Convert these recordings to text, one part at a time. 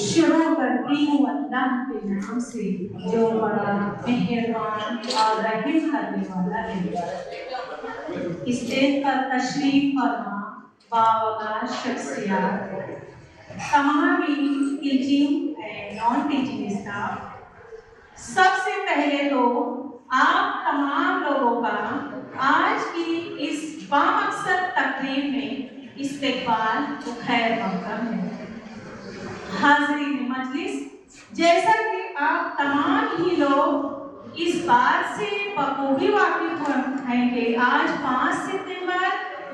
شروع کرتی ہوں اللہ کے نام سے جو بڑا مہربان اور رحم کرنے والا ہے۔ اسٹیج پر تشریف فرما باوقار شخصیات، تمام teaching and non teaching staff, سب سے پہلے تو آپ تمام لوگوں کا آج کی اس بامقصد تقریب میں استقبال و خیر مقدم ہے۔ حاضرین مجلس، جیسا کہ آپ تمام ہی لوگ اس بات سے بخوبی واقف ہیں کہ آج 5 ستمبر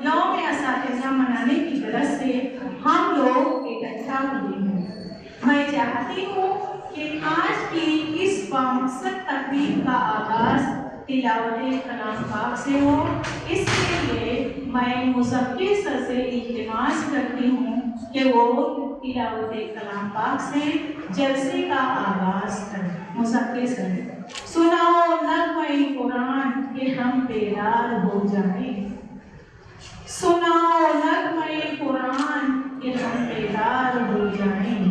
یوم اساتذہ منانے کی غرض سے ہم لوگ اکٹھا ہوئے ہیں۔ میں چاہتی ہوں کہ آج کی اس بامقصد تقریب کا آغاز تلاوت کلام پاک سے ہو۔ اس کے لیے میں مذکر سر سے التماس کرتی ہوں کہ وہ تلاوت کلام پاک سے جلسے کا آغاز کریں۔ مذکر سر: سناؤ نغمہ قرآن کہ ہم بیدار ہو جائیں، سناؤ نغمہ قرآن کہ ہم بیدار ہو جائیں،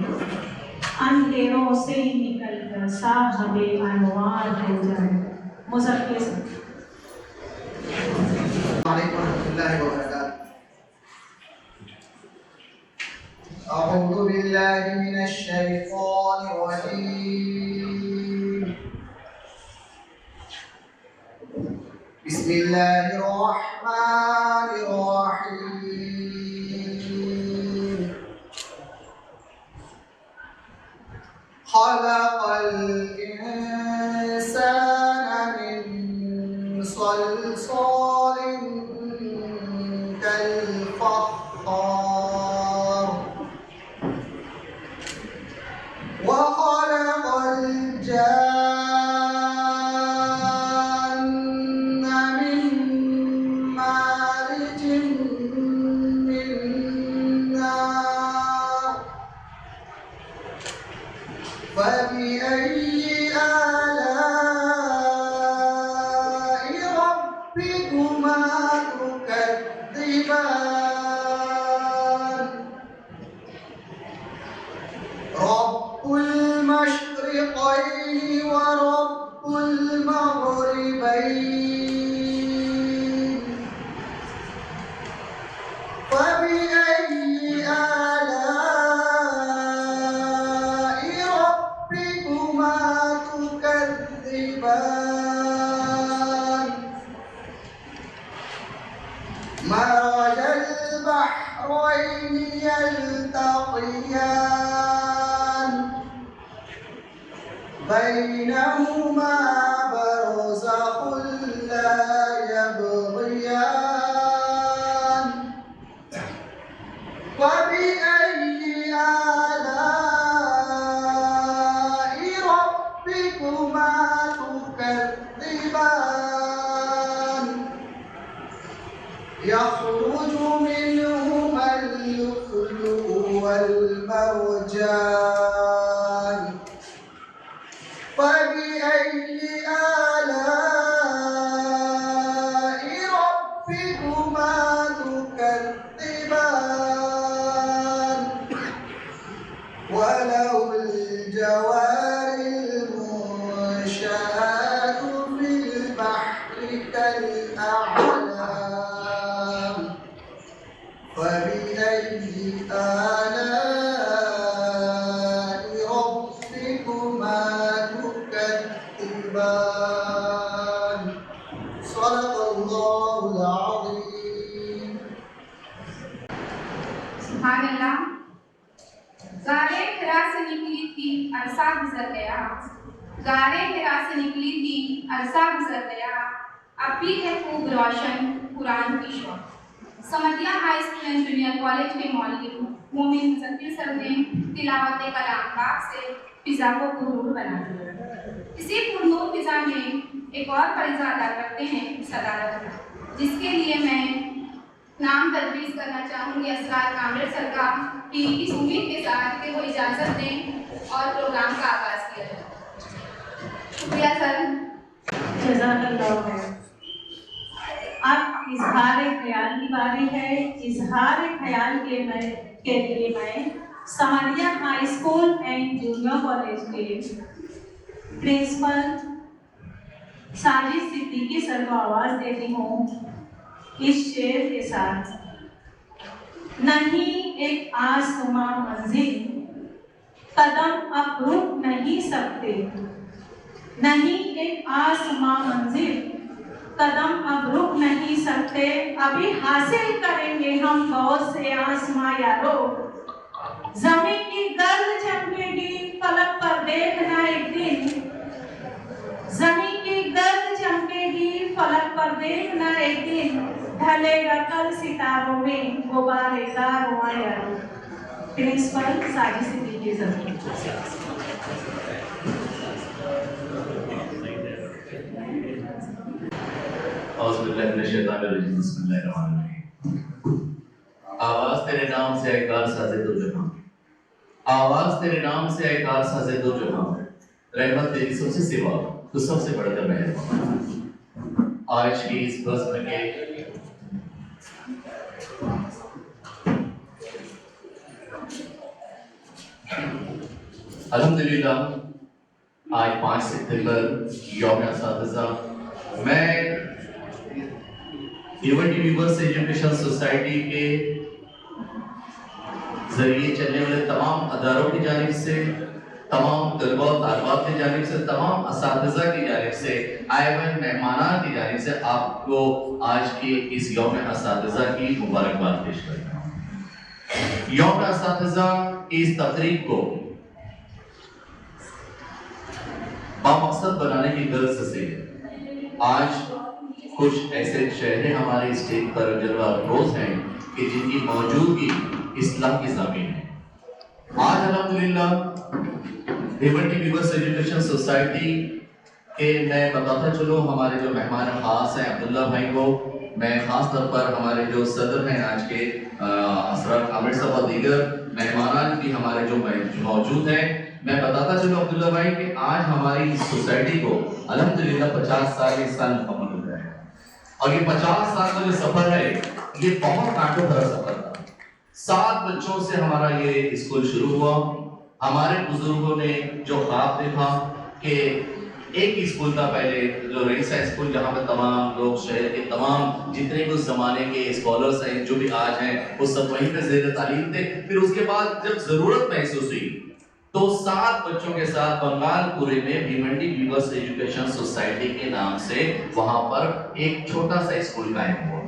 اندھیروں سے نکل کر صاحب انوار ہو جائیں۔ مذکر سر: السلام علیکم ورحمۃ اللہ وبرکاتہ۔ اعوذ باللہ من الشیطان الرجیم، بسم اللہ الرحمن الرحیم۔ خلق الانسان من صلصال كالفخار، وخلق الجان من مارج من نار، فبأي آلاء ربكما تكذبان؟ رب المشرقين ورب المغربين، فبأي آلاء ربكما تكذبان؟ مرج البحرين يلتقيان، بينهما برزخ لا يبغيان، فبأي آلاء ربكما تكذبان؟ يخرج منهما اللؤلؤ والمرجان، فبأي آلاء ربكما تكذبان؟ وله الجوار المنشآت في البحر كالأعلام، فبأي آلاء ربكما تكذبان؟ صدق الله العظيم۔ سبحان اللہ۔ غارِ حرا سے نکلی تھی عرصہ گزر گیا، غارِ حرا سے نکلی تھی عرصہ گزر گیا، اب بھی ہے خوب روشن قرآن کی شوق۔ Samadiya high school and junior college کے مولوی مومن مذکر سر نے تلاوت کلام پاک سے فضا کو پرنور بنا دیا۔ اسی پرنور فضا میں ایک اور فریضہ ادا کرتے ہیں صدارت کا، جس کے لیے میں نام تجویز کرنا چاہوں گی اسرار کامرے سر کا، کہ اس امید کے ساتھ کہ وہ اجازت دیں اور پروگرام کا آغاز کیا جائے۔ شکریہ سر۔ جزاک اللہ خیر۔ اب اظہار خیال کی باری ہے۔ اظہار خیال کے لیے میں Samaria high school and junior college के प्रिंसिपल साजिद सिद्दीकी सर को आवाज देती हूँ इस शेर के साथ। नहीं एक आसमां मंजिल कदम अब रुक नहीं सकते, नहीं एक आसमां मंजिल कदम अब रुक नहीं सकते, अभी हासिल करेंगे हम बहुत से आसमां यारो। जमीन की गर्द चमकेगी फलक पर देखना एक दिन, जमीन की गर्द चमकेगी फलक पर देखना एक दिन, ढलेगा कल सितारों में गुब्बारे कारवां यारो। Principal Sajid Siddiqui sir. आवाज तेरे नाम से आए कार साजे दो जहां, आवाज तेरे नाम से आए कार साजे दो जहां, रहमत तेरी सबसे सिवा तो सबसे बढ़कर मेहरबान। आज की इस बज़्म के अल्हम्दुलिल्लाह आज 5 सितंबर यौम असातिज़ा। मैं भिवंडी वीवर्स एजुकेशन सोसाइटी के जरिए चलने वाले तमाम अदारों की जानिब से, तमाम तलबा और तालिबात की जानिब से, तमाम असातिज़ा की जानिब से, आए हुए मेहमानान की जानिब से आपको आज की इस यौम असातिज़ा की मुबारकबाद पेश करता हूँ। यौम असातिज़ा की इस तकरीब को बामकसद बनाने की गर्ज से आज कुछ ऐसे चेहरे हमारे स्टेज पर जलवा रोज हैं कि जिनकी मौजूदगी इस्लाम की ज़मीन है। आज अल्हम्दुलिल्लाह भिवंडी वीवर्स एजुकेशन सोसाइटी के मैं बताता चलूँ हमारे जो मेहमान खास हैं अब्दुल्ला भाई को, मैं खास तौर पर हमारे जो सदर हैं आज के असरार आमिर साहब और दीगर मेहमान भी हमारे जो मौजूद हैं, मैं बताता चलूँ अब्दुल्ला भाई कि आज हमारी सोसाइटी को अल्हम्दुलिल्लाह 50 साल इस साल मुकम्मल हो गया है। और ये 50 साल का जो सफर है ये बहुत कांटों भरा सफर था। 7 बच्चों से हमारा ये स्कूल शुरू हुआ। हमारे बुजुर्गों ने जो ख्वाब देखा कि एक ही स्कूल था पहले, जो रईसा स्कूल, जहाँ पे तमाम लोग शहर के तमाम जितने भी उस जमाने के स्कॉलर्स हैं जो भी आज हैं वो सब वहीं पे ज़ेर तालीम थे। फिर उसके बाद जब जरूरत महसूस हुई तो 7 बच्चों के साथ बंगालपुरी में भिवंडी वीवर्स एजुकेशन सोसाइटी के नाम से वहां पर एक छोटा सा स्कूल कायम हुआ।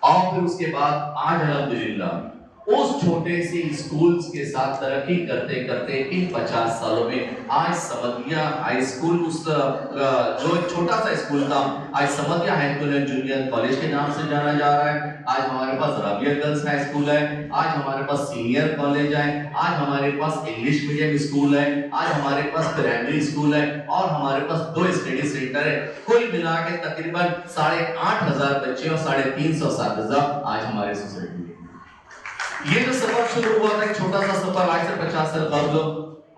और फिर उसके बाद आज अल्हम्दुलिल्लाह उस छोटे से स्कूल्स के साथ तरक्की करते करते इन 50 सालों में आज समदिया हाई स्कूल, उस जो एक छोटा सा स्कूल था, आज समदिया high school and junior college के नाम से जाना जा रहा है। आज हमारे पास राबिया गर्ल्स हाई स्कूल है, आज हमारे पास सीनियर कॉलेज है, आज हमारे पास इंग्लिश मीडियम स्कूल है, आज हमारे पास प्राइमरी स्कूल है और हमारे पास 2 स्टडी सेंटर है। कुल मिला के तकरीबन 8,500 बच्चे और 350 असातिज़ा आज हमारे सोसाइटी में। ये जो सफर शुरू हुआ था एक छोटा सा सफर आज से 50 साल कबल,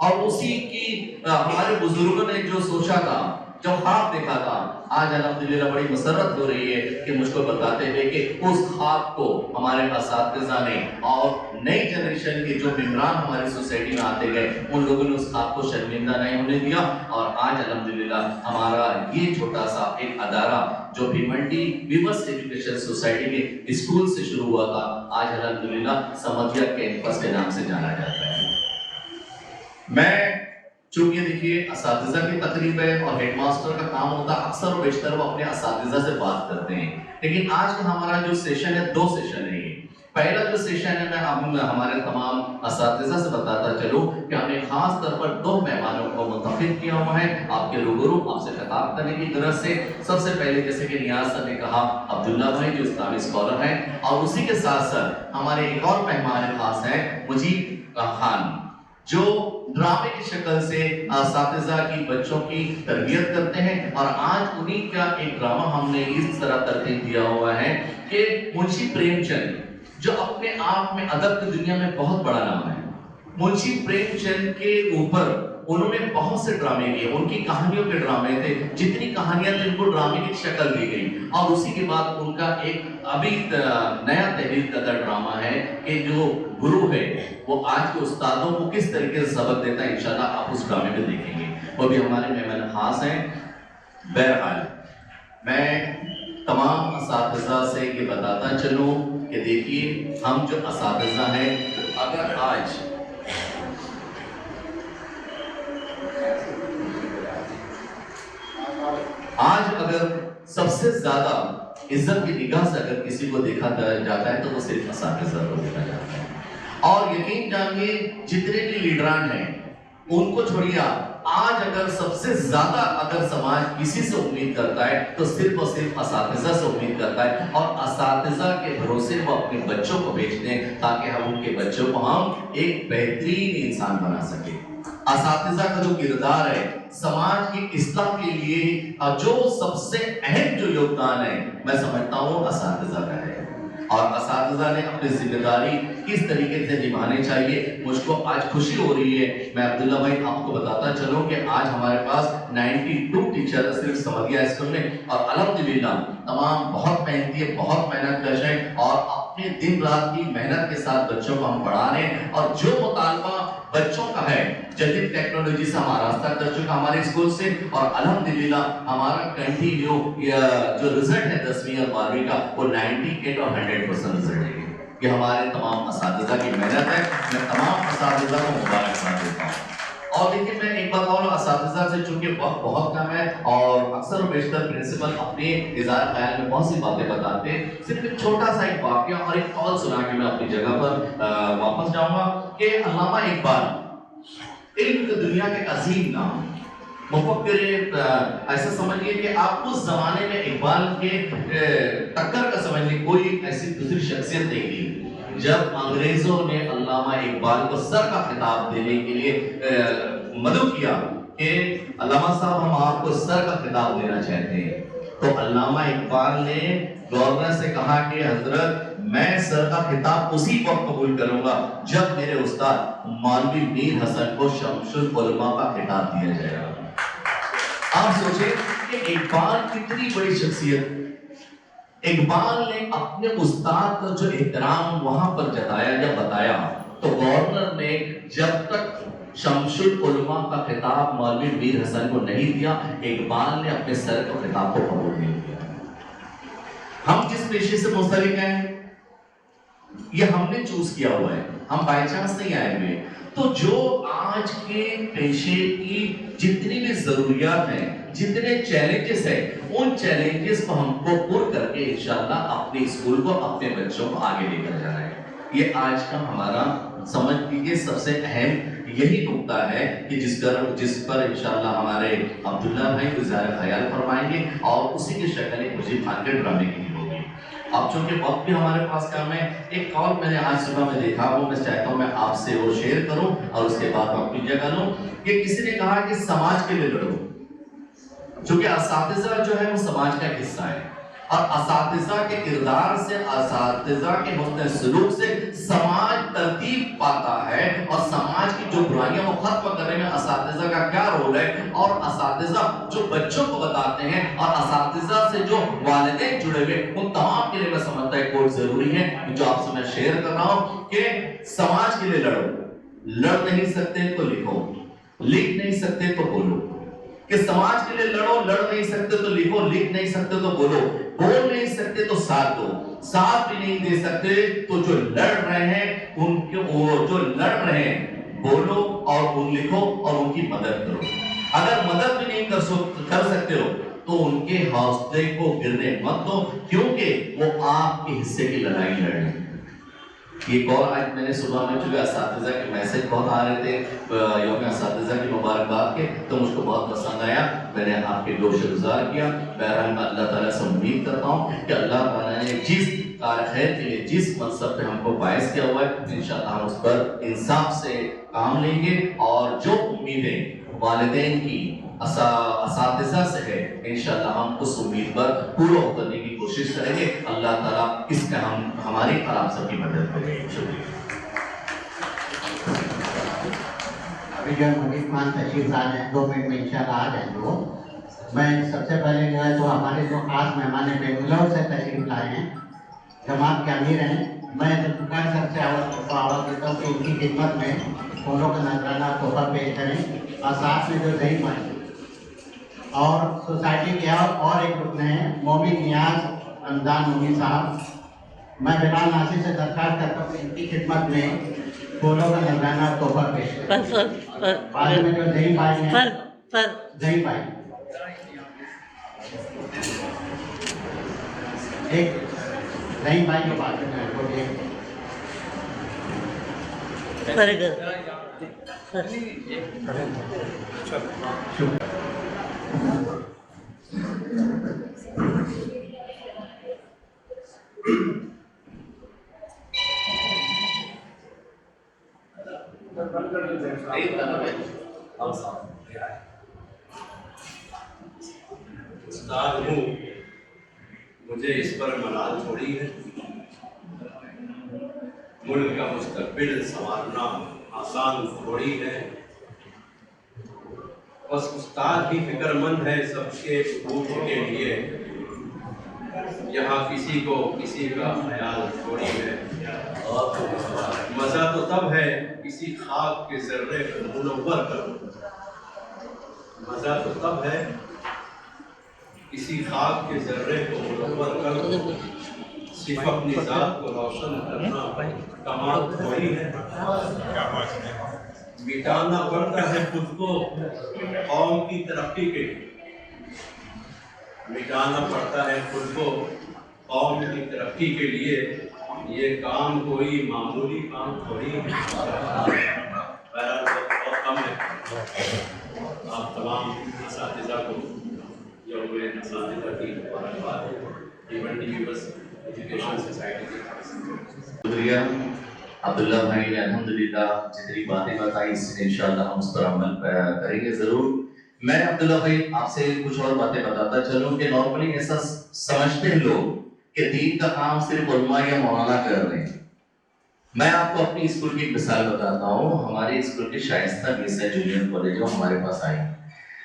और उसी की हमारे बुजुर्गों ने जो सोचा था, जो ख्वाब देखा था, आज अल्हम्दुलिल्लाह बड़ी मसरत हो रही है कि मुझको बताते हुए कि उस ख्वाब को हमारे असातिज़ा ने और नई जनरेशन के जो मेंबरान हमारी सोसाइटी में आते गए उन लोगों ने उस ख्वाब को शर्मिंदा नहीं होने दिया। और आज अल्हम्दुलिल्लाह हमारा ये छोटा सा एक अदारा जो भिवंडी वीवर्स एजुकेशन सोसाइटी के स्कूल से शुरू हुआ था, आज अल्हम्दुलिल्लाह समदिया कैंपस के नाम से जाना जाता है। मैं चूंकि देखिए असातिज़ा की तकरीब है और हेडमास्टर का काम होता है अक्सर और बेशतर वो अपने असातिज़ा से बात करते हैं, लेकिन आज का हमारा जो सेशन है 2 सेशन है। पहला जो सेशन है मैं हमारे तमाम असातिज़ा से बताता चलूं कि हमने खास तौर पर 2 मेहमानों को मुंतखब किया हुआ है आपके रूबरू आपसे खिताब करने की तरफ से। सबसे पहले जैसे कि नियाज सर ने कहा अब्दुल्ला भाई जो इस्लामी स्कॉलर हैं, और उसी के साथ साथ हमारे एक और मेहमान खास हैं मुजीब खान जो ड्रामे की शक्ल से असातिज़ा की बच्चों की तरबियत करते हैं। और आज उन्हीं का एक ड्रामा हमने इस तरह तरतीब दिया हुआ है कि मुंशी प्रेमचंद जो अपने आप में अदब की दुनिया में बहुत बड़ा नाम है, منشی پریم چند کے اوپر انہوں نے بہت سے ڈرامے کیے، ان کی کہانیوں کے ڈرامے تھے، جتنی کہانیاں تھیں ان کو ڈرامے کی شکل دی گئی، اور اسی کے بعد ان کا ایک ابھی نیا تحریر کردہ ڈرامہ ہے کہ جو گرو ہے وہ آج کے استادوں کو کس طریقے سے سبق دیتا ہے، انشاءاللہ آپ اس ڈرامے میں دیکھیں گے، وہ بھی ہمارے مہمان خاص ہیں۔ بہرحال میں تمام اساتذہ سے یہ بتاتا چلوں کہ دیکھیے ہم جو اساتذہ ہیں اگر آج اگر سب سے زیادہ عزت کی نگاہ سے اگر کسی کو دیکھا جاتا ہے تو وہ صرف اساتذہ کو دیکھا جاتا ہے، اور یقین جانیے جتنے بھی لیڈران ہیں ان کو چھوڑیے، آج اگر سب سے زیادہ اگر سماج کسی سے امید کرتا ہے تو صرف اور صرف اساتذہ سے امید کرتا ہے، اور اساتذہ کے بھروسے وہ اپنے بچوں کو بھیج دیں تاکہ ہم ان کے بچوں کو ہم ایک بہترین انسان بنا سکیں۔ اساتذہ کا جو کردار ہے سماج کی اصلاح کے لیے جو سب سے اہم جو یوگدان ہے میں سمجھتا ہوں اساتذہ کا ہے، اور اساتذہ نے اپنی ذمہ داری کس طریقے سے نبھانے چاہیے۔ مجھ کو آج خوشی ہو رہی ہے، میں عبداللہ بھائی آپ کو بتاتا چلوں کہ آج ہمارے پاس 92 ٹیچر صرف سمدیہ اسکول میں، اور الحمدللہ تمام بہت محنتی ہے، بہت محنت کش ہیں، اور اپنے دن رات کی محنت کے ساتھ بچوں کو ہم پڑھا رہے ہیں، اور جو مطالبہ بچوں کا ہے جدید ٹیکنالوجی سے ہم آراستہ کر چکا ہمارے اسکول سے، اور الحمدللہ ہمارا کنٹینیو جو رزلٹ ہے 10ویں اور 12ویں کا وہ 98 اور 100% رزلٹ ہے۔ یہ ہمارے تمام اساتذہ کی محنت ہے، میں تمام اساتذہ کو مبارکباد دیتا ہوں۔ اور دیکھیں میں ایک بات اور اساتذہ سے، چونکہ وقت بہت کم ہے اور اکثر و بیشتر پرنسپل اپنے اظہار خیال میں بہت سی باتیں بتاتے ہیں، صرف ایک چھوٹا سا ایک واقعہ اور ایک قول سنا کے میں اپنی جگہ پر واپس جاؤں گا کہ علامہ اقبال علم کی دنیا کے عظیم نام مفکر، ایسا سمجھئے کہ آپ اس زمانے میں اقبال کے ٹکر کا سمجھنے کوئی ایسی دوسری شخصیت نہیں تھی۔ جب انگریزوں نے علامہ اقبال کو سر کا خطاب دینے کے لیے مدعو کیا کہ علامہ صاحب ہم آپ کو سر کا خطاب دینا چاہتے ہیں، تو علامہ اقبال نے گورنر سے کہا کہ حضرت میں سر کا خطاب اسی وقت قبول کروں گا جب میرے استاد مولوی میر حسن کو شمس العلماء کا خطاب دیا جائے گا۔ آپ سوچیں کہ اقبال کتنی بڑی شخصیت، اقبال نے اپنے استاد کا جو احترام وہاں پر جتایا یا بتایا، تو گورنر نے جب تک شمس العلماء کا خطاب مولوی میر حسن کو نہیں دیا، اقبال نے اپنے سر کا خطاب کو قبول نہیں کیا۔ ہم جس پیشے سے منسلک ہیں یہ ہم نے چوز کیا ہوا ہے، ہم بائی چانس نہیں آئے ہوئے، تو جو آج کے پیشے کی جتنی بھی ضروریات ہیں، جتنے چیلنجز ہیں، ان چیلنجز کو ہم کو پر کر کے انشاءاللہ اپنے اسکول کو، اپنے بچوں کو آگے لے کر جانا ہے۔ یہ آج کا ہمارا سمجھ لیجیے سب سے اہم یہی نقطہ ہے کہ جس پر انشاءاللہ ہمارے عبداللہ بھائی اظہار خیال فرمائیں گے، اور اسی کی شکل ایک مجید خان کے ڈرامے کی ہوگی۔ اب چونکہ وقت بھی ہمارے پاس کم ہے، ایک قول میں نے آج صبح میں دیکھا، وہ میں چاہتا ہوں میں آپ سے وہ شیئر کروں اور اس کے بعد اپنی جگہ لوں، کہ کسی نے کہا کہ سماج کے لیے لڑو، چونکہ اساتذہ جو ہے وہ سماج کا حصہ ہے، اور اساتذہ کے کردار سے، اساتذہ کے حسن سلوک سے سماج ترتیب پاتا ہے، اور سماج کی جو برائیاں وہ ختم کرنے میں اساتذہ کا کیا رول ہے، اور اساتذہ جو بچوں کو بتاتے ہیں، اور اساتذہ سے جو والدین جڑے ہوئے، ان تمام کے لیے میں سمجھتا ہے کوٹ ضروری ہے جو آپ سے میں شیئر کر رہا ہوں کہ سماج کے لیے لڑو، لڑ نہیں سکتے تو لکھو، لکھ نہیں سکتے تو بولو، کہ سماج کے لیے لڑو، لڑ نہیں سکتے تو لکھو، لکھ نہیں سکتے تو بولو، بول نہیں سکتے تو ساتھ دو، ساتھ بھی نہیں دے سکتے تو جو لڑ رہے ہیں ان کے، جو لڑ رہے ہیں بولو اور ان لکھو اور ان کی مدد کرو۔ اگر مدد بھی نہیں کر سکتے ہو تو ان کے حوصلے کو گرنے مت دو، کیونکہ وہ آپ کے حصے کی لڑائی لڑ رہے ہیں۔ یہ کال آج میں نے صبح میں چونکہ اساتذہ کے میسج بہت آ رہے تھے یوم اساتذہ کی مبارکباد کے، تو مجھ کو بہت پسند آیا، میں نے آپ کے گوش گزار کیا۔ بہرحال میں اللہ تعالیٰ سے امید کرتا ہوں کہ اللہ تعالیٰ نے جس کار خیر کے لیے جس منصب پہ ہم کو باعث کیا ہوا ہے، انشاءاللہ ہم اس پر انصاف سے کام لیں گے، اور جو امیدیں والدین کی، اساتذہ سے ہے، انشاءاللہ ہم اس امید پر پورا اترنے کی کوشش کریں گے۔ اللہ تعالیٰ اس کا ہماری اور آپ سب کی مدد کرے۔ شکریہ۔ ابھی جو ہے مزید مان تشریف لا جائیں 2 منٹ میں انشاءاللہ آ جائیں گے وہ. میں سب سے پہلے جو ہے تو ہمارے جو خاص مہمان بنگلور سے تشریف لائے ہیں جماعت کے امیر ہیں, میں ذوالفقار صاحب سے آواز دیتا ہوں کہ ان کی خدمت میں پھولوں کا نذرانہ تحفہ پیش کریں, اور ساتھ میں جو ضعیف ہیں اور سوسائٹی کے اور ایک رکن ہیں مومن نیاز رمضان مومن صاحب. میں بلال ناصر سے درخواست کرتا ہوں کہ ان کی خدمت میں پھولوں کا نذرانہ تحفہ پیش کریں. بعد میں جو ضعیف بھائی ہیں ضعیف بھائی ایک ضعیف بھائی کے بعد میں کو ایک استاد ہوں, مجھے اس پر ملال چھوڑی ہے. ملک کا مستقبل سنوارنا آسان تھوڑی ہے. بس استاد ہی فکر مند ہے سب کے حقوق کے لیے. یہاں کسی کو کسی کا خیال تھوڑی ہے. مزہ تو تب ہے کسی خاک کے ذرے کو منور کرو. مزہ تو تب ہے کسی خاک کے ذرے کو منور کرو. صرف اپنی ذات کو روشن کرنا کمال تھوڑی ہے. مٹانا پڑتا ہے خود کو قوم کی ترقی کے لیے. مٹانا پڑتا ہے خود کو قوم کی ترقی کے لیے. یہ کام کوئی معمولی کام تھوڑی ہے. بہت کم ہے. آپ تمام اساتذہ کو یوم اساتذہ کی مبارکباد. ایجوکیشن سوسائٹی کی طرف سے شکریہ عبداللہ بھائی نے الحمدللہ جتنی باتیں بتائی انشاءاللہ ہم اس پر عمل کریں گے ضرور. میں عبداللہ بھائی آپ سے کچھ اور باتیں بتاتا چلوں کہ نارملی ایسا سمجھتے ہیں لوگ کہ دین کا کام صرف علماء یا مولانا کر رہے ہیں. میں آپ کو اپنی اسکول کی ایک مثال بتاتا ہوں. ہماری اسکول کی شائستہ میس ہے جونیئر کالج جو ہمارے پاس آئی.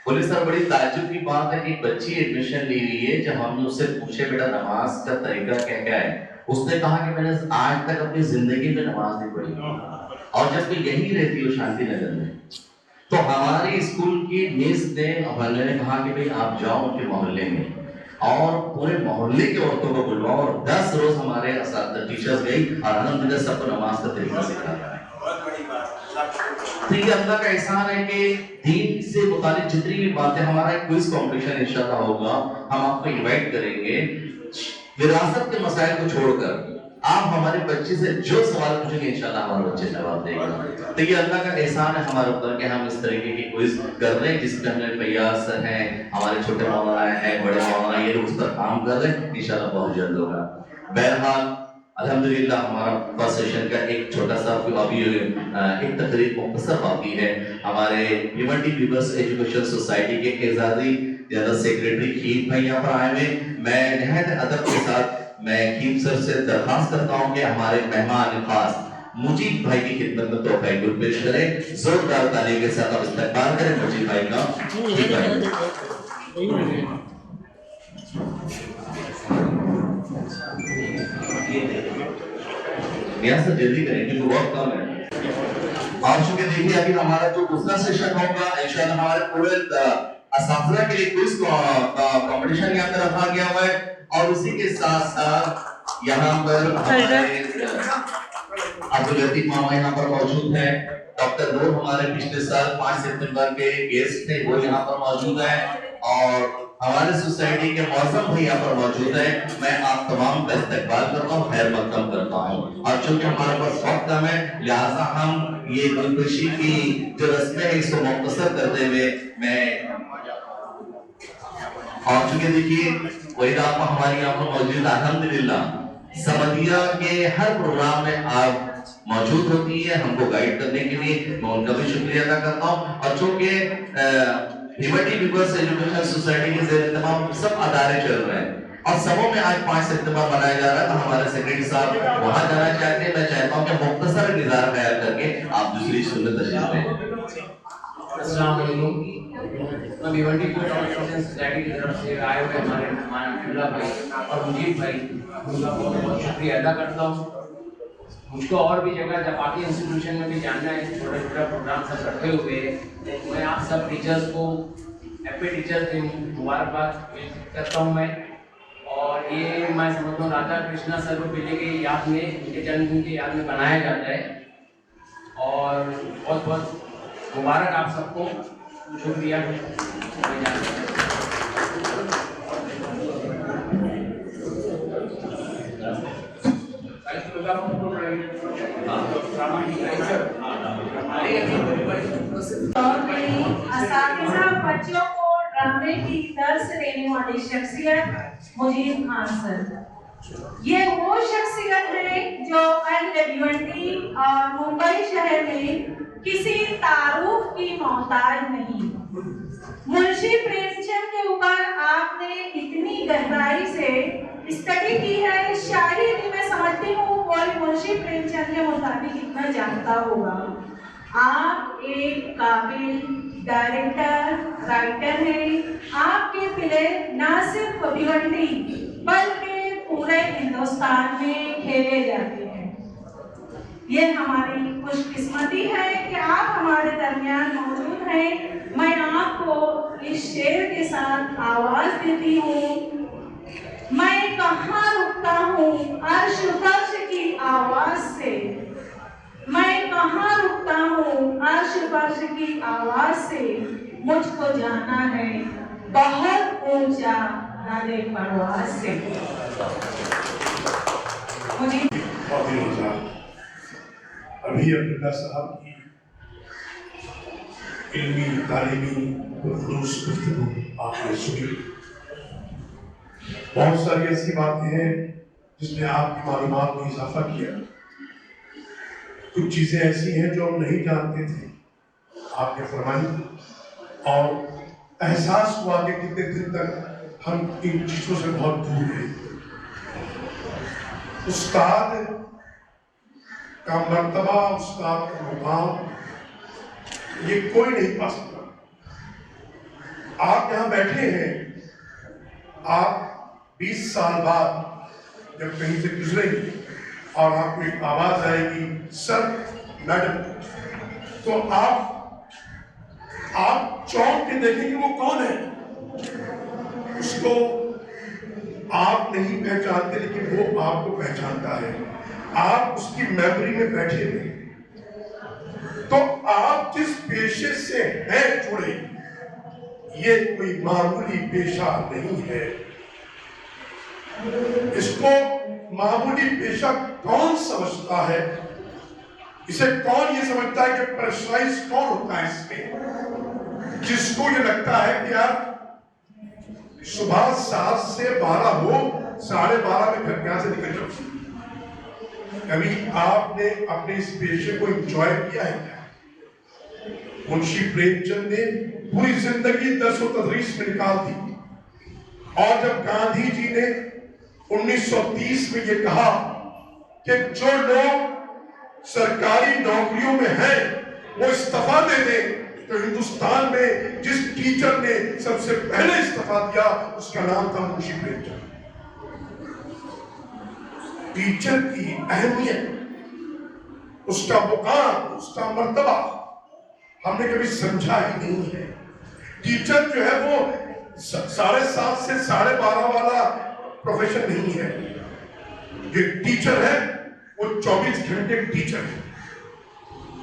بولے سر بڑی تعجب کی بات ہے کہ ایک بچی ایڈمیشن لی ہوئی ہے. جب ہم نے اس سے پوچھے بیٹا نماز کا طریقہ کیا کیا ہے, اس نے کہا کہ میں نے آج تک اپنی زندگی میں نماز نہیں پڑھی, اور جب کہ یہی رہتی ہو شانتی نگر میں. تو ہماری اسکول کی میس نے کہا کہ بھئی آپ جاؤ ان کے محلے میں اور پورے محلے کے عورتوں کو بلواؤ, اور 10 روز ہمارے اساتذہ ٹیچرز گئی اور الحمدللہ سب کو نماز کا طریقہ سکھایا. تو یہ اللہ کا احسان ہے کہ دین سے متعلق جتنی بھی باتیں, ہمارا ایک کوئز کمپٹیشن انشاءاللہ ہوگا, ہم آپ کو انوائٹ کریں گے. وراثت کے مسائل کو چھوڑ کر آپ ہمارے بچے سے جو سوال پوچھیں گے انشاءاللہ ہمارے بچے جواب دے گا. تو یہ اللہ کا احسان ہے ہمارے اوپر کہ ہم اس طریقے کی کوئز کر رہے ہیں جس میں ہمیں فیاض سر ہیں, ہمارے چھوٹے مولانا ہیں, بڑے مولانا, یہ لوگ اس پر کام کر رہے ہیں. انشاءاللہ بہت جلد ہوگا. بہرحال الحمدللہ ہمارا فرسٹ سیشن کا ایک چھوٹا سا ابھی ایک تقریب مختصر باقی ہے. ہمارے ہیومنٹی پیپلز ایجوکیشن سوسائٹی کے اعزازی جنرل سیکریٹری کھیم بھائی یہاں پر آئے ہوئے. میں نہایت ادب کے ساتھ میں کھیم سر سے درخواست کرتا ہوں کہ ہمارے مہمان خاص مجید بھائی کی خدمت میں تحفہ گل پیش کریں. زوردار تالیوں کے ساتھ آپ استقبال کریں مجید بھائی کا. نیاز سے جلدی کریں کیونکہ وقت کم ہے. اور چونکہ دیکھیے ابھی ہمارا جو دوسرا سیشن ہوگا انشاءاللہ ہمارے پورے اساتذہ کے لیے کوئز کمپٹیشن یہاں پر رکھا گیا ہوا ہے. اور اسی کے ساتھ ساتھ یہاں پر ہمارے عبداللطیف ماما یہاں پر موجود ہیں. ڈاکٹر نور ہمارے پچھلے سال 5 ستمبر کے گیسٹ تھے, وہ یہاں پر موجود ہیں. اور ہمارے سوسائٹی کے موسم بھی یہاں پر موجود ہیں. میں آپ تمام کا استقبال کرتا ہوں, خیر مقدم کرتا ہوں. اور چونکہ ہمارے پاس وقت کم ہے لہٰذا ہم یہ گلپوشی کی جو رسمیں ہیں اس کو مختصر کرتے ہوئے میں, اور چونکہ دیکھیے وہی آپ ہماری یہاں پر موجود الحمدللہ سمدیہ کے ہر پروگرام میں آپ موجود ہوتی ہے ہم کو گائیڈ کرنے کے لیے. میں ان کا بھی شکریہ ادا کرتا ہوں. اور چونکہ ہیومنٹی پیپلز ایجوکیشن سوسائٹی کے زیر اہتمام سب ادارے چل رہے ہیں اور سبوں میں آج 5 ستمبر منایا جا رہا ہے, تو ہمارے سیکریٹری صاحب وہاں جانا چاہتے ہیں. میں چاہتا ہوں کہ مختصر نظارہ خیال کر کے آپ دوسری سنت تشریف لیں. अस्सलाम वालेकुम। मैं भिवंडी स्टूडेंट सोसाइटी की तरफ से आए हुए हमारे मेहमान अब्दुल्ला भाई और मुजीब भाई, उनका बहुत बहुत शुक्रिया अदा करता हूँ। मुझको और भी जगह जापाकी इंस्टीट्यूशन में भी जानना है, छोटा छोटा प्रोग्राम सब रखे हुए हैं। मैं आप सब टीचर्स को हैप्पी टीचर्स डे मुबारकबाद करता हूँ मैं। और ये मैं समझता हूँ राधा कृष्णा सर्वपल्ली के याद में, उनके जन्मदिन की याद में बनाया जाता है। और बहुत बहुत मुबारक आप सबको, शुक्रिया। असातिज़ा बच्चों को ड्रामे की दर्स देने वाली शख्सियत मुजीब खान सर। ये वो शख्सियत है जो अहले भिवंडी और मुंबई शहर में किसी तारुफ की मोहताज नहीं। मुंशी प्रेमचंद के ऊपर आपने इतनी गहराई से स्टडी की है, शायद मैं समझती हूँ कोई मुंशी प्रेमचंद के मुताबिक इतना जानता होगा। आप एक काबिल डायरेक्टर, राइटर हैं। आपके प्ले न सिर्फ भिवंडी बल्कि पूरे हिंदुस्तान में खेले जाते हैं। ये हमारी खुशकिस्मती है कि आप हमारे दरमियान मौजूद हैं। मैं आपको इस शेर के साथ आवाज देती हूँ। मैं कहाँ रुकता हूँ अर्श फर्श की आवाज से, मैं कहाँ रुकता हूँ अर्श फर्श की आवाज से, मुझको जाना है बहुत ऊंचा नाले परवाज से। मुझे अभी अब्दुल्ला साहब की इल्मी तालीमी खुलूस गुफ्तगू आपने सुनी। बहुत सारी ऐसी बातें हैं जिसने आपकी मालूमात में इजाफा किया। कुछ चीजें ऐसी हैं जो हम नहीं जानते थे, आपने फरमाई, और एहसास हुआ कि कितने दिन तक हम इन चीजों से बहुत दूर हैं। उस्ताद का मर्तबा, उस्ताद का मुकाम ये कोई नहीं पा सकता। आप यहाँ बैठे हैं, आप 20 साल बाद जब कहीं से गुजरेंगे और आपको एक आवाज आएगी सर, मैडम, तो आप चौंक के देखेंगे वो कौन है। उसको आप नहीं पहचानते लेकिन वो आपको पहचानता है। आप उसकी मेमोरी में बैठे हुए। तो आप जिस पेशे से हैं जुड़े, ये कोई मामूली पेशा नहीं है। इसको मामूली पेशा कौन समझता है? इसे कौन ये समझता है कि प्रेशराइज कौन होता है इसमें? जिसको ये लगता है कि यार सुबह 7 से 12 हो, 12:30 में घर यहाँ से निकल जाओ। कभी आपने अपने इस पेशे को एंजॉय किया है क्या? मुंशी प्रेमचंद ने पूरी जिंदगी दर्स और तदरीस में निकाल दी, और जब गांधी जी ने 1930 में ये कहा कि जो लोग सरकारी नौकरियों में हैं वो इस्तीफा दे दें, तो हिंदुस्तान में जिस टीचर ने सबसे पहले इस्तीफा दिया उसका नाम था मुंशी प्रेमचंद। टीचर की अहमियत, उसका मुकाम, उसका मर्तबा हमने कभी समझा ही नहीं है। टीचर जो है वो 7:30 से 12:30 वाला प्रोफेशन नहीं है। जो टीचर है वो 24 घंटे टीचर है।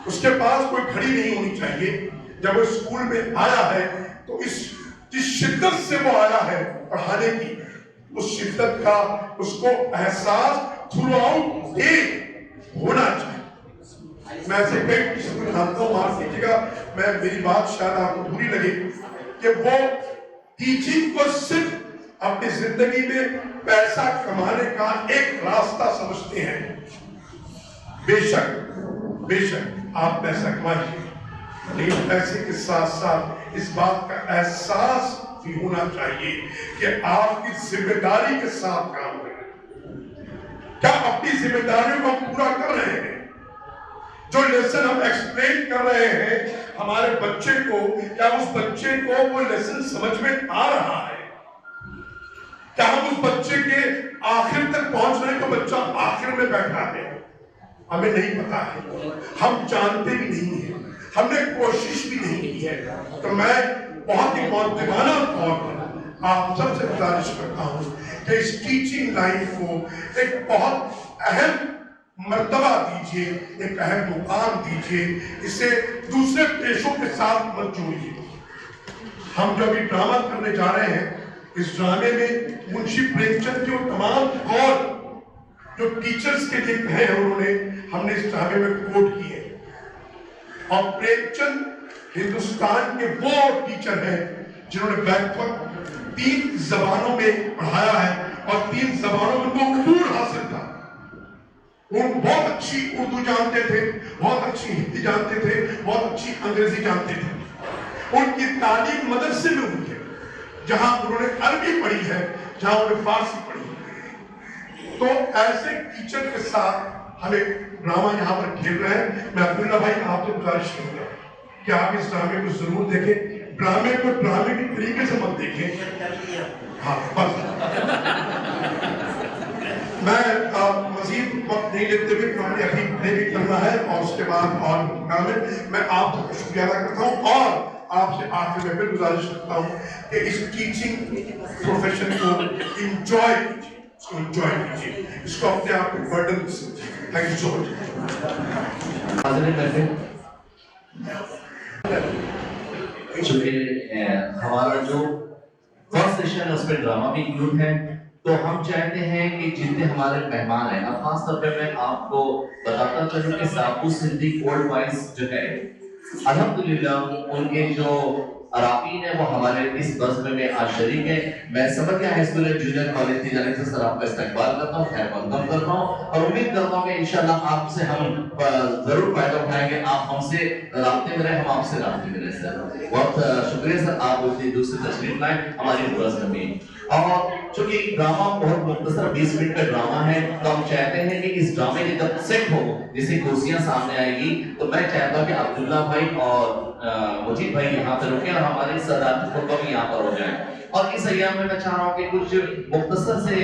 उसके पास कोई घड़ी नहीं होनी चाहिए। जब वो स्कूल में आया है तो जिस शिद्दत से वो आया है पढ़ाने की, उस शिद्दत का उसको एहसास थ्रू आउट डे होना चाहिए। मैं ऐसे कई टीचर को जानता हूँ, माफ कीजिएगा, मेरी बात शायद आपको बुरी लगे, कि वो टीचिंग को सिर्फ अपनी जिंदगी में पैसा कमाने का एक रास्ता समझते हैं। बेशक आप पैसा कमाइए, लेकिन पैसे के साथ साथ इस बात का एहसास भी होना चाहिए कि आपकी जिम्मेदारी के साथ काम करें। क्या अपनी जिम्मेदारियों को पूरा कर रहे हैं? जो लेसन हम एक्सप्लेन कर रहे हैं हमारे बच्चे को, क्या उस बच्चे को वो लेसन समझ में आ रहा है? क्या हम उस बच्चे के आखिर तक पहुंच रहे हैं? तो बच्चा आखिर में बैठा है, हमें नहीं पता है, हम जानते भी नहीं है, हमने कोशिश भी नहीं की है। तो मैं बहुत ही मुअद्दिबाना तौर पर आप सबसे गुजारिश करता हूँ कि इस टीचिंग लाइन को एक बहुत अहम मर्तबा दीजिए, एक अहम मुकाम दीजिए, इसे दूसरे पेशों के साथ मत जोड़िए। हम जो अभी ड्रामा करने जा रहे हैं, इस ड्रामे में मुंशी प्रेमचंद के तमाम और जो टीचर्स के लिए कहे हैं उन्होंने, हमने इस ड्रामे में कोट किए। और प्रेमचंद हिंदुस्तान के वो टीचर हैं जिन्होंने बैकवक्त 3 जबानों में पढ़ाया है और 3 जबानों में उनको अबूर हासिल था। वो बहुत अच्छी उर्दू जानते थे, बहुत अच्छी हिंदी जानते थे, बहुत अच्छी अंग्रेजी जानते थे। उनकी तालीम मदरसे में हुई है, जहां उन्होंने अरबी पढ़ी है, जहां उन्होंने फारसी पढ़ी है। तो ऐसे टीचर के साथ हम एक ड्रामा यहाँ पर खेल रहे हैं। मैं अब्दुल्ला भाई आपसे गुजारिश करूंगा कि आप इस ड्रामे को जरूर देखें। ड्रामे को ड्रामे के तरीके से मत देखें। हाँ बस मैं मजीद वक्त नहीं लेते हुए, हमने अभी प्ले भी करना है और उसके बाद और काम है। मैं आपको शुक्रिया अदा करता हूँ और आपसे आखिर में फिर गुजारिश करता हूँ कि इस टीचिंग प्रोफेशन को इंजॉय कीजिए, इसको इंजॉय कीजिए, इसको अपने आप को बर्डन समझिए। Thank you so much. चूंकि हमारा जो फर्स्ट सेशन है उसमें ड्रामा भी इंक्लूड है, तो हम चाहते हैं कि जितने हमारे मेहमान हैं, अब खास तौर पे मैं आपको बताता चलूं कि साबू सिद्दीक ओल्ड वाइस जो है, अल्हम्दुलिल्लाह उनके जो अराकीन है वो हमारे इस बस में आज शरीक है। मैं समझ गया high school and junior college की जाने से सर आपका इस्तकबाल करता हूँ, खैर मकदम करता हूँ और उम्मीद करता हूँ कि इंशाल्लाह आपसे हम जरूर फायदा उठाएंगे। आप हमसे राब्ते में रहे, हम आपसे राब्ते में रहे सर। बहुत शुक्रिया सर, आप उतनी दूसरी तशरीफ लाए हमारी बस में। और चूंकि ड्रामा बहुत मुख्तसर 20 मिनट का ड्रामा है, तो हम चाहते हैं कि इस ड्रामे के जब सेट हो, जैसे कुर्सियां सामने आएगी, तो मैं चाहता हूँ कि अब्दुल्ला भाई और मुजीब भाई यहाँ पर रुके और हमारे सदारती खुतबा भी यहाँ पर हो जाए। और इस अय्याम में मैं चाह रहा हूँ कि कुछ मुख्तसर से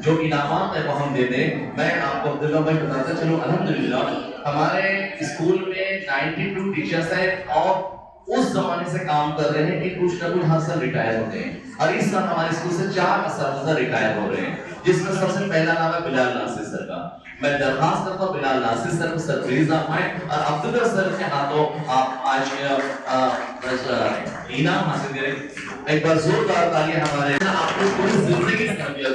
जो इनामात है वो हम दे दें। मैं आपको अब्दुल्ला भाई बताता चलूँ, अल्हम्दुलिल्लाह हमारे स्कूल में 92 टीचर्स हैं और उस जमाने से काम कर रहे हैं कि कुछ ना कुछ हर साल रिटायर होते हैं, और इस साल हमारे स्कूल से 4 असातिज़ा रिटायर हो रहे हैं, जिसमें सबसे पहला नाम है बिलाल नासिर सर का। मैं दरखास्त करता हूँ बिलाल नासिर सर को सरप्राइज आप आए और अब्दुल्ला सर के हाथों आप आज इनाम हासिल करें। एक बार जोरदार तालियां हमारे आपको पूरी जिंदगी कर दिया।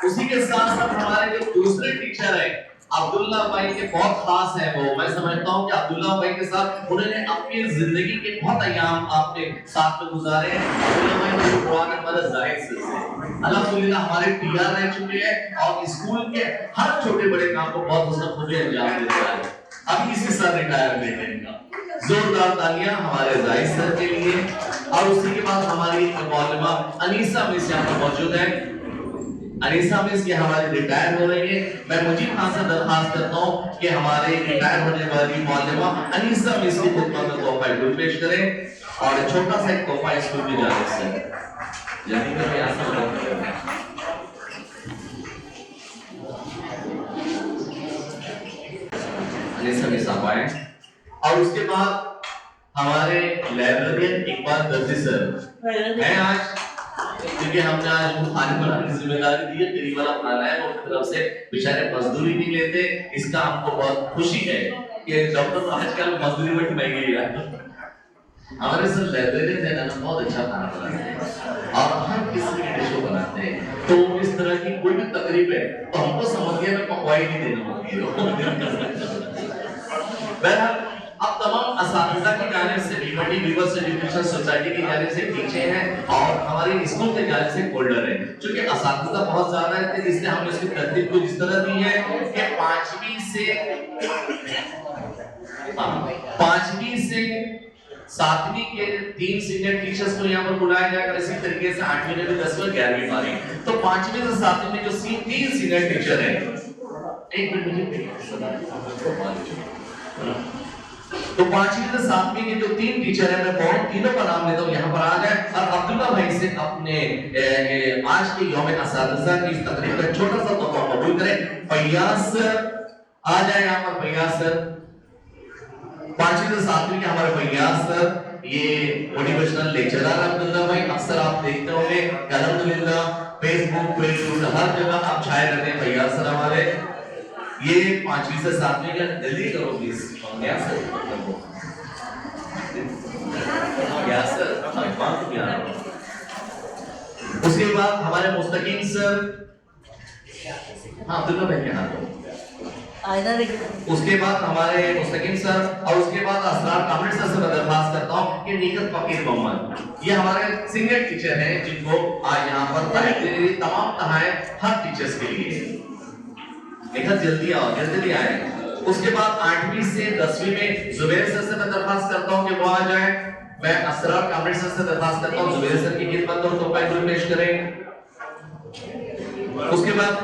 उसी के साथ साथ हमारे जो दूसरे टीचर है अब्दुल्ला भाई के बहुत खास है वो, मैं समझता हूँ कि अब्दुल्ला भाई के साथ उन्होंने अपनी जिंदगी के बहुत अय्याम आपने साथ में गुजारे हैं। अब्दुल्ला भाई को कुरान हमारा जाहिर से अल्हम्दुलिल्लाह हमारे टीआर रह चुके हैं और स्कूल के हर छोटे बड़े काम को बहुत हसन खुद अंजाम देता है। अभी इसी साल रिटायरमेंट है इनका। जोरदार तालियां हमारे जाहिर सर के लिए। और उसी के बाद हमारी मौलमा अनीसा मिस यहाँ पर मौजूद है। अनीसा मिस के हमारे रिटायर हो रही है। मैं मुजीब खान से दरखास्त करता हूँ कि हमारे रिटायर होने वाली मौलमा अनीसा मिस की खुतबा में तोहफा पेश करें और छोटा सा एक तोहफा स्कूल की जानिब से जल्दी करें। अनीसा मिस आप आए। और उसके बाद हमारे लाइब्रेरियन इकबाल दर्जी सर हैं आज, क्योंकि हमने आज वो खाने बनाने की जिम्मेदारी दी है, करीब वाला बनाना है, उनकी तरफ से बेचारे मजदूरी नहीं लेते। इसका हमको बहुत खुशी है कि डॉक्टर आजकल मजदूरी बड़ी महंगी है। हमारे सर लाइब्रेरियन है ना, बहुत अच्छा खाना बनाते हैं और हर किस्म की डिशें बनाते हैं। तो इस तरह की कोई भी तकरीब है तो हमको समझ गया में पकवाई नहीं देना होगी। बहरहाल अब तमाम असातिज़ा की जानिब से भिवंडी वीवर्स एजुकेशन सोसाइटी की जानिब से पीछे हैं और हमारे स्कूल के जानिब से होल्डर है। क्योंकि असातिज़ा बहुत ज्यादा है इसलिए हमने उसकी तरतीब कुछ इस तरह दी है कि 5वीं से 7वीं के 3 सीनियर टीचर्स को यहाँ पर बुलाया जाएगा। इसी तरीके से 8वीं में 10वीं 11वीं 12वीं, तो 5वीं से 7वीं में जो 3 सीनियर टीचर हैं, एक मिनट तो 5वीं से 7वीं के जो 3 टीचर हैं, मैं बहुत तीनों का नाम लेता हूँ, यहाँ पर आ जाए और अब्दुल्ला भाई से अपने आज के यौम असातिज़ा की इस तकरीब का छोटा सा तोहफा कबूल करें। फैयाज सर आ जाए यहाँ पर। फैयाज सर 5वीं से 7वीं के हमारे फैयाज सर, ये मोटिवेशनल लेक्चरर अब्दुल्ला भाई, अक्सर आप देखते होंगे अल्हम्दुलिल्लाह फेसबुक पे हर जगह आप छाए रहते हैं। फैयाज सर हमारे ये 5वीं से 7वीं का जल्दी करो प्लीज। फैयाज सर उसके बाद हमारे मुस्तकीम सर, हाँ अब्दुल्ला भाई के हाथ। उसके बाद हमारे मुस्तकीम सर और उसके बाद असरार कामिल सर से मैं दरख्वास्त करता हूँ कि निकत फकीर मोहम्मद, ये हमारे सीनियर टीचर हैं जिनको आज यहाँ पर तमाम तहाएं हर टीचर्स के लिए। निकत जल्दी आओ, जल्दी आए। उसके बाद 8वीं से 10वीं में जुबैर सर से मैं दरख्वास्त करता हूँ कि वो आ जाए। मैं असरार कामिल सर से दरख्वास्त करता हूँ जुबैर सर की खिदमत और तोहफा पेश करें। उसके बाद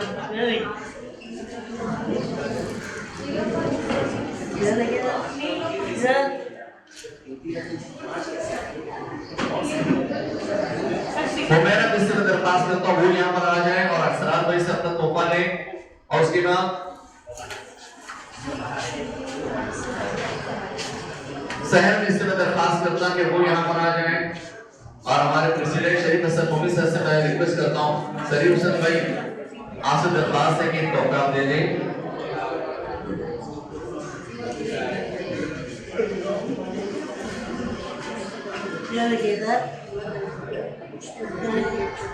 हुमैरा जिससे मैं दरख्वास्त करता हूँ वो यहाँ पर आ जाए और असरार भाई से अपना तोहफा लें। और उसके बाद सहर जिससे मैं दरख्वास्त करता हूँ कि वो यहाँ पर आ जाए। और हमारे प्रेसिडेंट शरीफ हसन मोमी सर से मैं रिक्वेस्ट करता हूँ, शरीफ हसन भाई आपसे दरख्वास्त है कि तोहफा आप दे दें।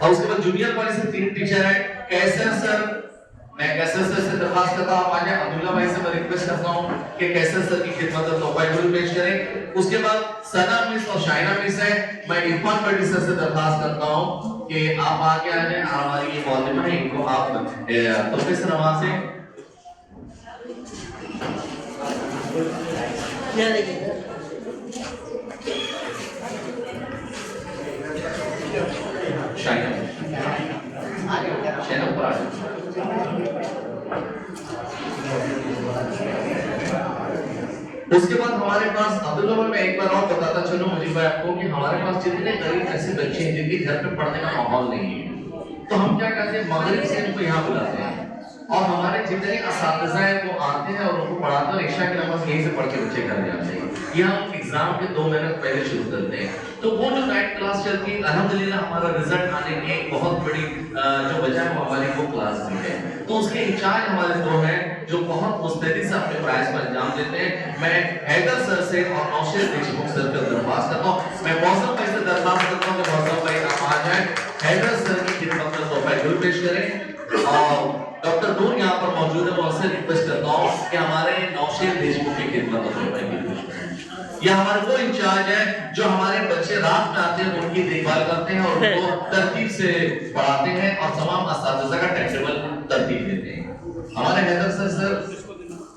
और उसके बाद जूनियर वाले से 3 टीचर हैं। कैसर सर, मैं कैसर सर से दरख्वास्त करता हूँ आप आ जाए। अब्दुल्ला भाई से मैं रिक्वेस्ट करता हूँ कि कैसर सर की खिदमत और तोहफा पेश करें। उसके बाद सना मिस और शाइना मिस है, मैं इरफान पट्टी सर से दरख्वास्त करता हूँ कि आप आगे आ जाए। हमारी ये मौलिमा है, इनको आप तोहफे से नवाजें। उसके बाद हमारे पास अब्दुल्ला भाई, मैं एक बार और बताता चलूं मुझे भाई आपको कि हमारे पास जितने करीब ऐसे बच्चे हैं जिनके घर पे पढ़ने का माहौल नहीं है, तो हम क्या करते हैं मगरिब से इनको यहाँ बुलाते हैं और हमारे जितने असातिज़ा हैं वो आते हैं और उनको पढ़ाते हैं। इशा की नमाज यहीं से पढ़ के बच्चे घर जाते हैं। यहाँ हम एग्जाम के 2 महीने पहले शुरू करते हैं। तो वो जो नाइट क्लास चलती है, अल्हम्दुलिल्लाह हमारा रिजल्ट आने की एक बहुत बड़ी जो वजह है वो हमारी वो क्लास भी है। तो उसके इंचार्ज हमारे 2 हैं जो बहुत मुस्तैदी से अपने प्राइस पर अंजाम देते हैं। मैं हैदर सर से और नौशेर देशमुख सर का दरख्वास्त करता हूँ। मैं मौसम भाई से दरख्वास्त करता हूँ कि मौसम भाई आप आ जाए, हैदर सर की खिदमत में तोहफा पेश करें। और डॉक्टर नूर यहाँ पर मौजूद है, मैं उससे रिक्वेस्ट करता हूँ कि हमारे नौशेर देशमुख की खिदमत में तोहफा पेश करें। यह हमारे वो इंचार्ज है जो हमारे बच्चे रात में आते हैं उनकी देखभाल करते हैं और उनको तरतीब से पढ़ाते हैं और तमाम असातिज़ा का टाइम टेबल तरतीब देते हैं। हमारे हैदर सर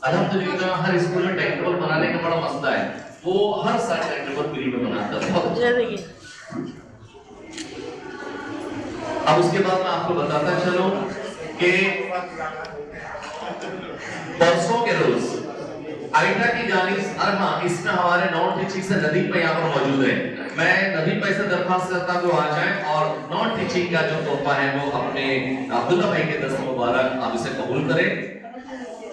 अल्हम्दुलिल्लाह हर स्कूल में टाइम टेबल बनाने का बड़ा मसला है, वो हर साल टाइम टेबल फ्री में बनाता है। अब उसके बाद मैं आपको बताता चलूं कि परसों के रोज आइटा की जानिब इसमें हमारे नॉन टीचिंग से नदीम भाई यहाँ पर मौजूद है। मैं नदीम भाई से दरख्वास्त करता हूँ आ जाए और नॉन टीचिंग का जो तोहफा है वो अपने अब्दुल्ला भाई के दस्त मुबारक आप इसे कबूल करें।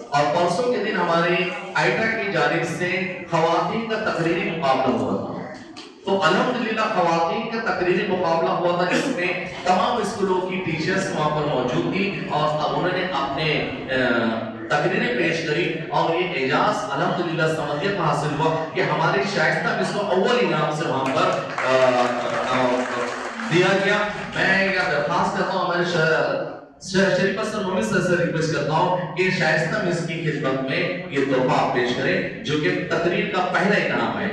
और परसों के दिन हमारे आइटा की जानिब से खवातीन का तकरीरी मुकाबला हुआ था। तो अल्हम्दुलिल्लाह खवातीन का तकरीरी मुकाबला हुआ था जिसमें तमाम स्कूलों की टीचर्स वहाँ पर मौजूद थी और अब उन्होंने अपने तकरीरें पेश करी और ये एजाज अल्हम्दुलिल्लाह समझिए हासिल हुआ कि हमारी शाइस्ता मिस को अव्वल इनाम से वहाँ पर दिया गया। मैं यह दरख्वास्त करता हूँ हमारे शरीफ हसन मोमी सर से रिक्वेस्ट करता हूँ कि शाइस्ता मिस की खिदमत में ये तोहफा आप पेश करें जो कि तकरीर का पहला इनाम है।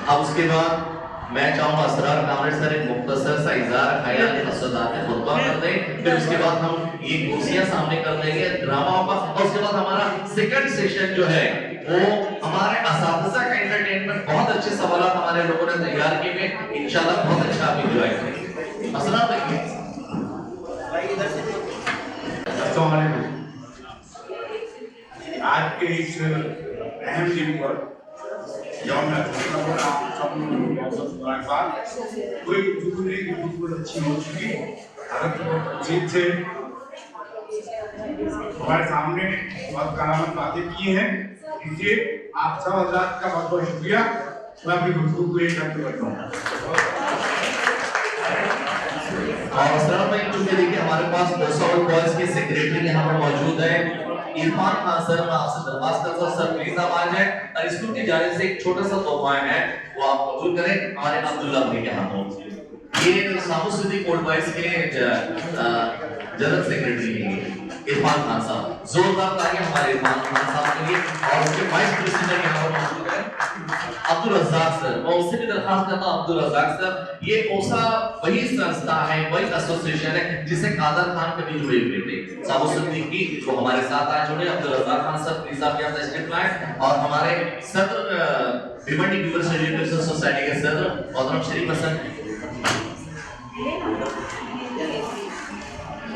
अब उसके बाद मैं चाहूंगा असरार कामिल सर एक मुख्तसर सा इज़ार ख्याल तसद्दुक़ात खुतबा कर दें, फिर उसके बाद हम ये कुर्सियां सामने कर देंगे ड्रामा होगा और उसके बाद हमारा सेकंड सेशन जो है वो हमारे असातिज़ा का एंटरटेनमेंट बहुत अच्छे सवाल हमारे लोगों ने तैयार किए हैं, इंशाल्लाह बहुत अच्छा आप एंजॉय करेंगे। अस्सलाम वालेकुम। आज के इस अहम दिन पर यौम और आप सब लोगों को बहुत मुबारकबाद। कोई गुफ्तगू नहीं कि बिल्कुल अच्छी हो चुकी। अगर जीत से हमारे सामने बहुत करामत बातें की हैं, इसलिए आप सब हज़रात का बहुत बहुत शुक्रिया। मैं अपनी गुफ्तगू को एक करते करता हूँ। और सर भाई क्योंकि देखिए हमारे पास 200 बॉयज के सेक्रेटरी यहाँ पर मौजूद है इरफान खान सर, मैं आपसे दरख्वास्त करता हूँ सर प्लीज आप आ जाएं और स्कूल की जानिब से एक छोटा सा तोहफा है वो आप कबूल करें हमारे अब्दुल्ला भाई के हाथों। ये सामुसिद्दीक कोल्ड बॉयज के जनरल सेक्रेटरी हैं इरफान खान साहब, जोरदार तालियां हमारे इरफान खान साहब के लिए। और उसके वाइस प्रेसिडेंट यहाँ पर मौजूद है अब्दुल रज़ाक सर, मैं उससे भी दरख्वास्त करता हूँ अब्दुल रज़ाक सर, ये ओसा वही संस्था है वही एसोसिएशन है जिससे कादर खान कभी जुड़े हुए थे सामुसिद्दीक की, तो हमारे साथ आज जुड़े अब्दुल रज़ाक खान सर प्लीज आप यहाँ तशरीफ लाएं। और हमारे सदर भिवंडी व्यूअर्स एजुकेशन सोसाइटी के सदर मोहतरम शरीफ हसन,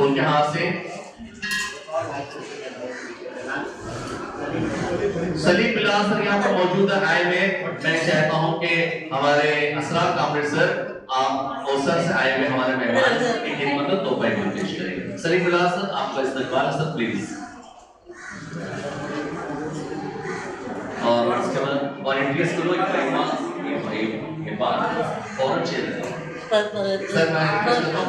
उनके हाथ से सलीम बिलाल सर यहाँ पर मौजूद है आए हुए। मैं चाहता हूँ कि हमारे असरार कामरेड सर आप ओसर से आए हुए हमारे मेहमान की खिदमत में तोहफा पेश करेंगे। सलीम बिलाल सर आपका इस्तकबाल है सर प्लीज। और उसके बाद वॉलंटियर्स को ये बात फौरन चेयर सर मैं रिक्वेस्ट करता हूँ